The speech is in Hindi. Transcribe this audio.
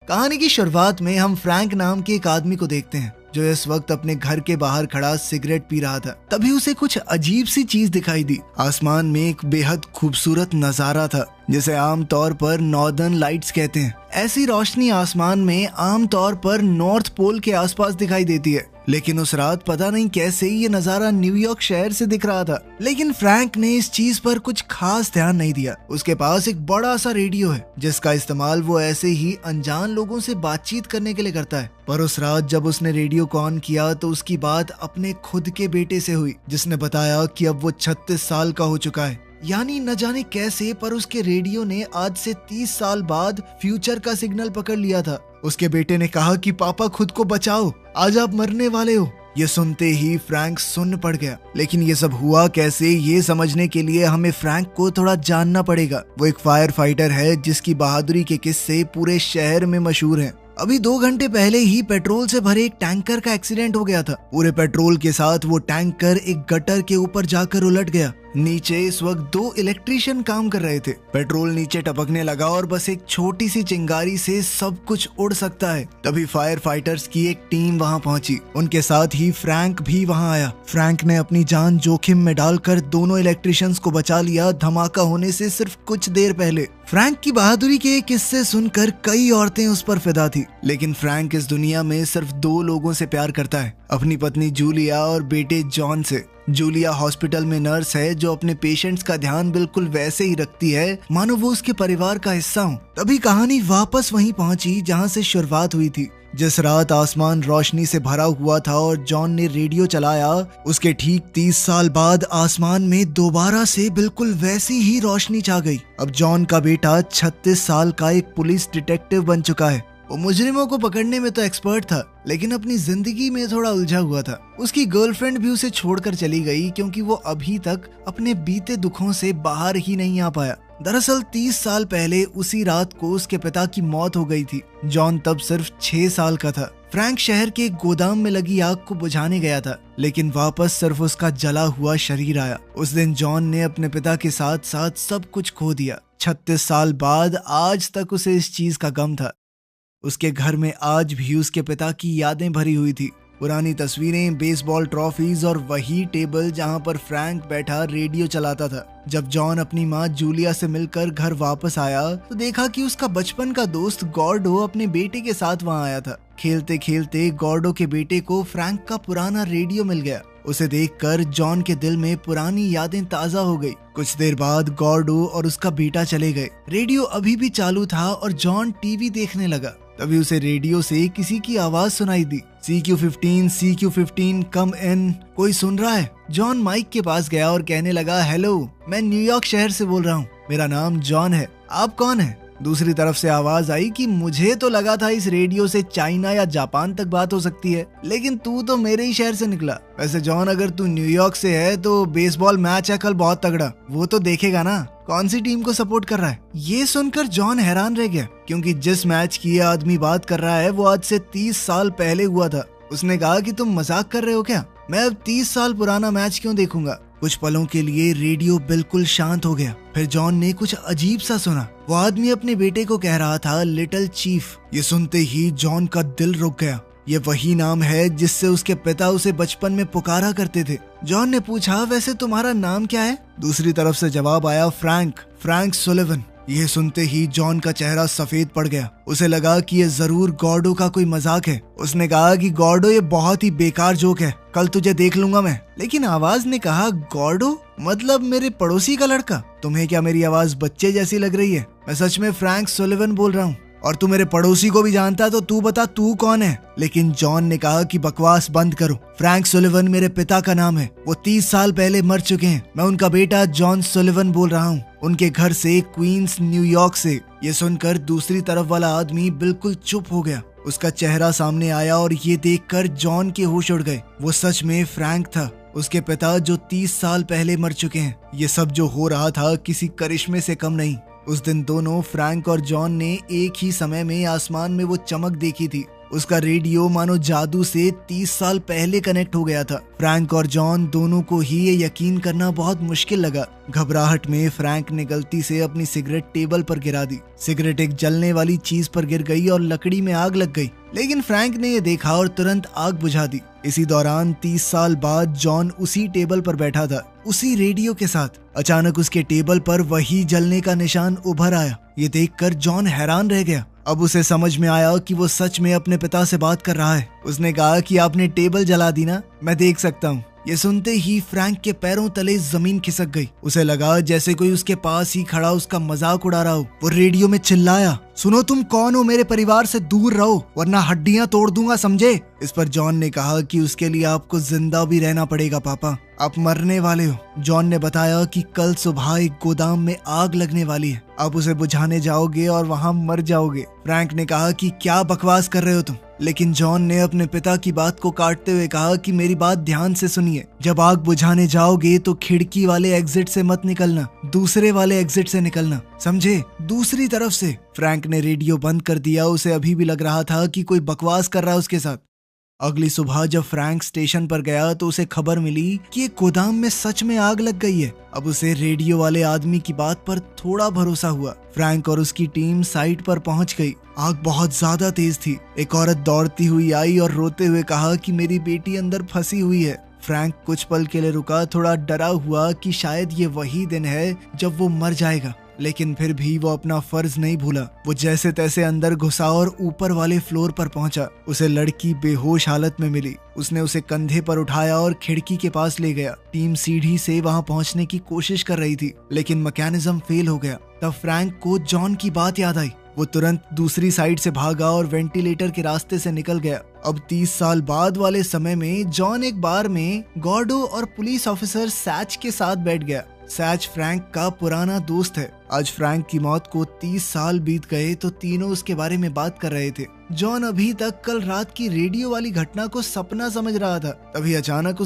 कहानी की शुरुआत में हम फ्रैंक नाम के एक आदमी को देखते हैं जो इस वक्त अपने घर के बाहर खड़ा सिगरेट पी रहा था। तभी उसे कुछ अजीब सी चीज दिखाई दी। आसमान में एक बेहद खूबसूरत नजारा था जिसे आमतौर पर नॉर्दर्न लाइट्स कहते हैं। ऐसी रोशनी आसमान में आमतौर पर नॉर्थ पोल के आसपास दिखाई देती है, लेकिन उस रात पता नहीं कैसे ये नजारा न्यूयॉर्क शहर से दिख रहा था। लेकिन फ्रैंक ने इस चीज पर कुछ खास ध्यान नहीं दिया। उसके पास एक बड़ा सा रेडियो है जिसका इस्तेमाल वो ऐसे ही अनजान लोगों से बातचीत करने के लिए करता है। पर उस रात जब उसने रेडियो को ऑन किया तो उसकी बात अपने खुद के बेटे से हुई, जिसने बताया कि अब वो 36 साल का हो चुका है। यानी न जाने कैसे पर उसके रेडियो ने आज से 30 साल बाद फ्यूचर का सिग्नल पकड़ लिया था। उसके बेटे ने कहा कि पापा खुद को बचाओ, आज आप मरने वाले हो। ये सुनते ही फ्रैंक सुन्न पड़ गया। लेकिन ये सब हुआ कैसे, ये समझने के लिए हमें फ्रैंक को थोड़ा जानना पड़ेगा। वो एक फायर फाइटर है जिसकी बहादुरी के किस्से पूरे शहर में मशहूर हैं। अभी 2 घंटे पहले ही पेट्रोल से भरे एक टैंकर का एक्सीडेंट हो गया था। पूरे पेट्रोल के साथ वो टैंकर एक गटर के ऊपर जाकर उलट गया। नीचे इस वक्त 2 इलेक्ट्रीशियन काम कर रहे थे। पेट्रोल नीचे टपकने लगा और बस एक छोटी सी चिंगारी से सब कुछ उड़ सकता है। तभी फायर फाइटर्स की एक टीम वहां पहुंची। उनके साथ ही फ्रैंक भी वहां आया। फ्रैंक ने अपनी जान जोखिम में डालकर दोनों इलेक्ट्रीशियंस को बचा लिया धमाका होने से सिर्फ कुछ देर पहले। फ्रैंक की बहादुरी के किस्से सुनकर कई औरतें उस पर फिदा थी, लेकिन फ्रैंक इस दुनिया में सिर्फ 2 लोगों से प्यार करता है, अपनी पत्नी जूलिया और बेटे जॉन से। जूलिया हॉस्पिटल में नर्स है जो अपने पेशेंट्स का ध्यान बिल्कुल वैसे ही रखती है मानो वो उसके परिवार का हिस्सा हो। तभी कहानी वापस वहीं पहुंची जहां से शुरुआत हुई थी। जिस रात आसमान रोशनी से भरा हुआ था और जॉन ने रेडियो चलाया, उसके ठीक 30 साल बाद आसमान में दोबारा से बिल्कुल वैसी ही रोशनी छा गई। अब जॉन का बेटा 36 साल का एक पुलिस डिटेक्टिव बन चुका है। वो मुजरिमों को पकड़ने में तो एक्सपर्ट था, लेकिन अपनी जिंदगी में थोड़ा उलझा हुआ था। उसकी गर्लफ्रेंड भी उसे छोड़कर चली गई क्योंकि वो अभी तक अपने बीते दुखों से बाहर ही नहीं आ पाया। दरअसल 30 साल पहले उसी रात को उसके पिता की मौत हो गई थी। जॉन तब सिर्फ 6 साल का था। फ्रैंक शहर के एक गोदाम में लगी आग को बुझाने गया था, लेकिन वापस सिर्फ उसका जला हुआ शरीर आया। उस दिन जॉन ने अपने पिता के साथ साथ सब कुछ खो दिया। 36 साल बाद आज तक उसे इस चीज का गम था। उसके घर में आज भी उसके पिता की यादें भरी हुई थी। पुरानी तस्वीरें, बेसबॉल ट्रॉफीज और वही टेबल जहां पर फ्रैंक बैठा रेडियो चलाता था। जब जॉन अपनी माँ जूलिया से मिलकर घर वापस आया तो देखा कि उसका बचपन का दोस्त गॉर्डो अपने बेटे के साथ वहां आया था। खेलते खेलते गॉर्डो के बेटे को फ्रैंक का पुराना रेडियो मिल गया। उसे देखकर जॉन के दिल में पुरानी यादें ताजा हो गई। कुछ देर बाद गॉर्डो और उसका बेटा चले गए। रेडियो अभी भी चालू था और जॉन टीवी देखने लगा। तभी उसे रेडियो से किसी की आवाज सुनाई दी, CQ15 कम इन, कोई सुन रहा है? जॉन माइक के पास गया और कहने लगा, हेलो, मैं न्यूयॉर्क शहर से बोल रहा हूँ, मेरा नाम जॉन है, आप कौन है? दूसरी तरफ से आवाज आई कि मुझे तो लगा था इस रेडियो से चाइना या जापान तक बात हो सकती है, लेकिन तू तो मेरे ही शहर से निकला। वैसे जॉन, अगर तू न्यूयॉर्क से है तो बेसबॉल मैच है कल बहुत तगड़ा, वो तो देखेगा ना? कौन सी टीम को सपोर्ट कर रहा है? ये सुनकर जॉन हैरान रह गया, क्योंकि जिस मैच की ये आदमी बात कर रहा है वो आज से 30 साल पहले हुआ था। उसने कहा कि तुम मजाक कर रहे हो क्या? मैं अब 30 साल पुराना मैच क्यों देखूंगा? कुछ पलों के लिए रेडियो बिल्कुल शांत हो गया। फिर जॉन ने कुछ अजीब सा सुना। वो आदमी अपने बेटे को कह रहा था, लिटिल चीफ। ये सुनते ही जॉन का दिल रुक गया। ये वही नाम है जिससे उसके पिता उसे बचपन में पुकारा करते थे। जॉन ने पूछा, वैसे तुम्हारा नाम क्या है? दूसरी तरफ से जवाब आया, फ्रैंक सुलिवन। ये सुनते ही जॉन का चेहरा सफेद पड़ गया। उसे लगा कि ये जरूर गॉर्डो का कोई मजाक है। उसने कहा कि गॉर्डो, ये बहुत ही बेकार जोक है, कल तुझे देख लूंगा मैं। लेकिन आवाज ने कहा, गॉर्डो मतलब मेरे पड़ोसी का लड़का? तुम्हें क्या मेरी आवाज बच्चे जैसी लग रही है? मैं सच में फ्रैंक सुलिवन बोल रहा हूँ, और तू मेरे पड़ोसी को भी जानता है, तो तू बता तू कौन है? लेकिन जॉन ने कहा कि बकवास बंद करो, फ्रैंक सुलिवन मेरे पिता का नाम है, वो 30 साल पहले मर चुके हैं। मैं उनका बेटा जॉन सुलिवन बोल रहा हूँ, उनके घर से, क्वींस, न्यूयॉर्क से। ये सुनकर दूसरी तरफ वाला आदमी बिल्कुल चुप हो गया। उसका चेहरा सामने आया और ये देखकर जॉन के होश उड़ गए। वो सच में फ्रैंक था, उसके पिता जो 30 साल पहले मर चुके हैं। ये सब जो हो रहा था किसी करिश्मे से कम नहीं। उस दिन दोनों, फ्रैंक और जॉन ने एक ही समय में आसमान में वो चमक देखी थी उसका रेडियो मानो जादू से 30 साल पहले कनेक्ट हो गया था। फ्रैंक और जॉन दोनों को ही ये यकीन करना बहुत मुश्किल लगा। घबराहट में फ्रैंक ने गलती से अपनी सिगरेट टेबल पर गिरा दी। सिगरेट एक जलने वाली चीज पर गिर गई और लकड़ी में आग लग गई, लेकिन फ्रैंक ने यह देखा और तुरंत आग बुझा दी। इसी दौरान 30 साल बाद जॉन उसी टेबल पर बैठा था, उसी रेडियो के साथ। अचानक उसके टेबल पर वही जलने का निशान उभर आया। ये देखकर जॉन हैरान रह गया। अब उसे समझ में आया कि वो सच में अपने पिता से बात कर रहा है। उसने कहा कि आपने टेबल जला दी ना, मैं देख सकता हूँ। ये सुनते ही फ्रैंक के पैरों तले जमीन खिसक गई। उसे लगा जैसे कोई उसके पास ही खड़ा उसका मजाक उड़ा रहा हो। वो रेडियो में चिल्लाया, सुनो तुम कौन हो, मेरे परिवार से दूर रहो वरना हड्डियां तोड़ दूंगा, समझे। इस पर जॉन ने कहा कि उसके लिए आपको जिंदा भी रहना पड़ेगा पापा, आप मरने वाले हो। जॉन ने बताया कि कल सुबह एक गोदाम में आग लगने वाली है, आप उसे बुझाने जाओगे और वहां मर जाओगे। फ्रैंक ने कहा कि क्या बकवास कर रहे हो तुम, लेकिन जॉन ने अपने पिता की बात को काटते हुए कहा कि मेरी बात ध्यान से सुनिए, जब आग बुझाने जाओगे तो खिड़की वाले एग्जिट से मत निकलना, दूसरे वाले एग्जिट से निकलना, समझे, दूसरी तरफ से। फ्रैंक ने रेडियो बंद कर दिया। उसे अभी भी लग रहा था कि कोई बकवास कर रहा है उसके साथ। अगली सुबह जब फ्रैंक स्टेशन पर गया तो उसे खबर मिली कि एक गोदाम में सच में आग लग गई है। अब उसे रेडियो वाले आदमी की बात पर थोड़ा भरोसा हुआ। फ्रैंक और उसकी टीम साइट पर पहुंच गई। आग बहुत ज्यादा तेज थी। एक औरत दौड़ती हुई आई और रोते हुए कहा कि मेरी बेटी अंदर फंसी हुई है। फ्रैंक कुछ पल के लिए रुका, थोड़ा डरा हुआ कि शायद ये वही दिन है जब वो मर जाएगा, लेकिन फिर भी वो अपना फर्ज नहीं भूला। वो जैसे तैसे अंदर घुसा और ऊपर वाले फ्लोर पर पहुंचा। उसे लड़की बेहोश हालत में मिली। उसने उसे कंधे पर उठाया और खिड़की के पास ले गया। टीम सीढ़ी से वहां पहुंचने की कोशिश कर रही थी, लेकिन मैकेनिज्म फेल हो गया। तब फ्रैंक को जॉन की बात याद आई। वो तुरंत दूसरी साइड से भागा और वेंटिलेटर के रास्ते से निकल गया। अब 30 साल बाद वाले समय में जॉन एक बार में गॉर्डो और पुलिस ऑफिसर सैच के साथ बैठ गया। सैच फ्रैंक का पुराना दोस्त है। आज फ्रैंक की मौत को 30 साल बीत गए तो तीनों उसके बारे में बात कर रहे थे। जॉन अभी तक कल रात की रेडियो वाली घटना को सपना समझ रहा था। तभी अचानक